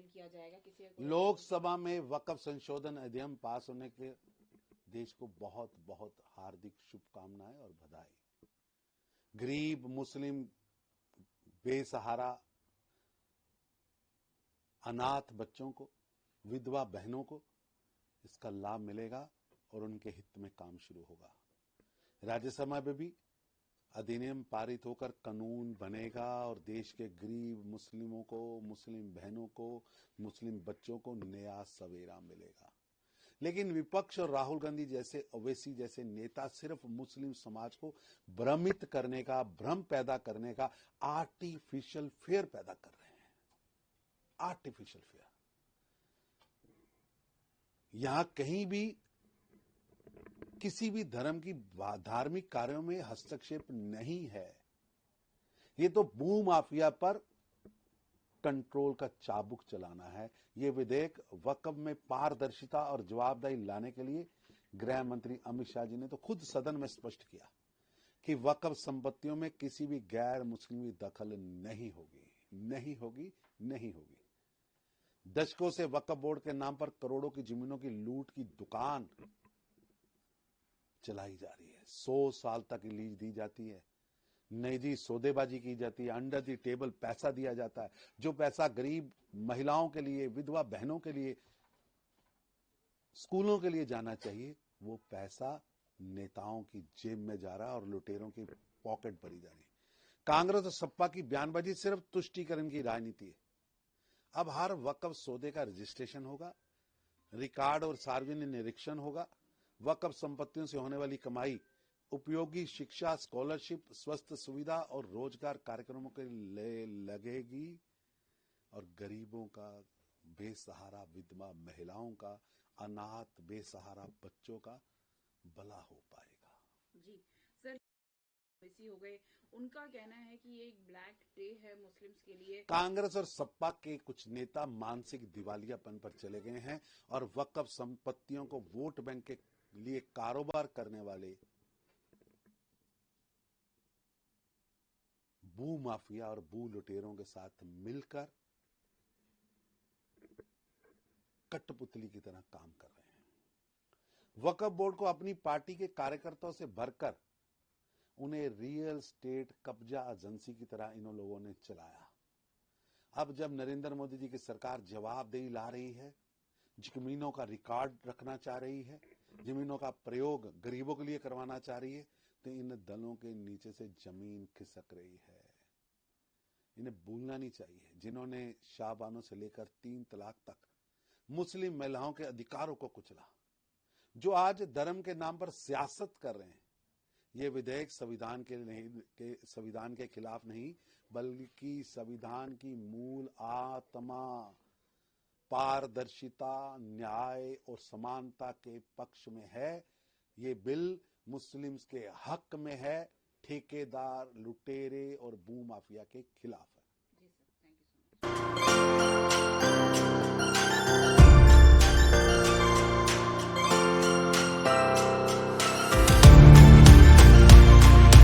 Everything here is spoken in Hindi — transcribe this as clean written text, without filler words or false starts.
नहीं किया जाएगा किसी को? लोकसभा में वक्फ संशोधन अधिनियम पास होने के देश को बहुत बहुत हार्दिक शुभकामनाएं और बधाई। गरीब, मुस्लिम, बेसहारा, अनाथ बच्चों को, विधवा बहनों को इसका लाभ मिलेगा और उनके हित में काम शुरू होगा। राज्यसभा में भी अधिनियम पारित होकर कानून बनेगा और देश के गरीब मुस्लिमों को, मुस्लिम बहनों को, मुस्लिम बच्चों को नया सवेरा मिलेगा। लेकिन विपक्ष और राहुल गांधी जैसे, ओवैसी जैसे नेता सिर्फ मुस्लिम समाज को भ्रमित करने का, भ्रम पैदा करने का आर्टिफिशियल फेयर पैदा कर रहे हैं। Artificial fair. यहां कहीं भी किसी भी धर्म की धार्मिक कार्यों में हस्तक्षेप नहीं है। ये तो भू माफिया पर कंट्रोल का चाबुक चलाना है। ये विधेयक वक्फ में पारदर्शिता और जवाबदेही लाने के लिए गृह मंत्री अमित शाह जी ने तो खुद सदन में स्पष्ट किया कि वक्फ संपत्तियों में किसी भी गैर मुस्लिमी दखल नहीं होगी, नहीं होगी, नहीं होगी। दशकों से वक्फ बोर्ड के नाम पर करोड़ों की जमीनों की लूट की दुकान चलाई जा रही है। 100 साल तक लीज दी जाती है, नहीं जी सौदेबाजी की जाती है, अंडर दी टेबल पैसा दिया जाता है। जो पैसा गरीब महिलाओं के लिए, विधवा बहनों के लिए, स्कूलों के लिए जाना चाहिए, वो पैसा नेताओं की जेब में जा रहा है और लुटेरों की पॉकेट भरी जा रही है। कांग्रेस और सपा की बयानबाजी सिर्फ तुष्टीकरण की राजनीति है। अब हर वक्फ सौदे का रजिस्ट्रेशन होगा, रिकॉर्ड और सार्वजनिक निरीक्षण होगा। वक्फ संपत्तियों से होने वाली कमाई उपयोगी शिक्षा, स्कॉलरशिप, स्वास्थ्य सुविधा और रोजगार कार्यक्रमों के लिए लगेगी और गरीबों का, बेसहारा विधवा महिलाओं का, अनाथ बेसहारा बच्चों का भला हो पाएगा। जी सर, वैसी हो गए, उनका कहना है कि ये एक ब्लैक डे है मुस्लिम्स के लिए। कांग्रेस और सपा के कुछ नेता मानसिक दिवालियापन पर चले गए हैं और वक्फ संपत्तियों को वोट बैंक के लिए कारोबार करने वाले भू माफिया और भू लुटेरों के साथ मिलकर कठपुतली की तरह काम कर रहे हैं। वक्फ बोर्ड को अपनी पार्टी के कार्यकर्ताओं से भरकर उन्हें रियल स्टेट कब्जा एजेंसी की तरह इन लोगों ने चलाया। अब जब नरेंद्र मोदी जी की सरकार जवाबदेही ला रही है, जमीनों का रिकॉर्ड रखना चाह रही है, जमीनों का प्रयोग गरीबों के लिए करवाना चाह रही है, तो इन दलों के नीचे से जमीन खिसक रही है। इन्हें भूलना नहीं चाहिए जिन्होंने शाहबानों से लेकर 3 तलाक तक मुस्लिम महिलाओं के अधिकारों को कुचला, जो आज धर्म के नाम पर सियासत कर रहे हैं। ये विधेयक संविधान के खिलाफ नहीं, बल्कि संविधान की मूल आत्मा, पारदर्शिता, न्याय और समानता के पक्ष में है। ये बिल मुस्लिम्स के हक में है, ठेकेदार, लुटेरे और भू माफिया के खिलाफ।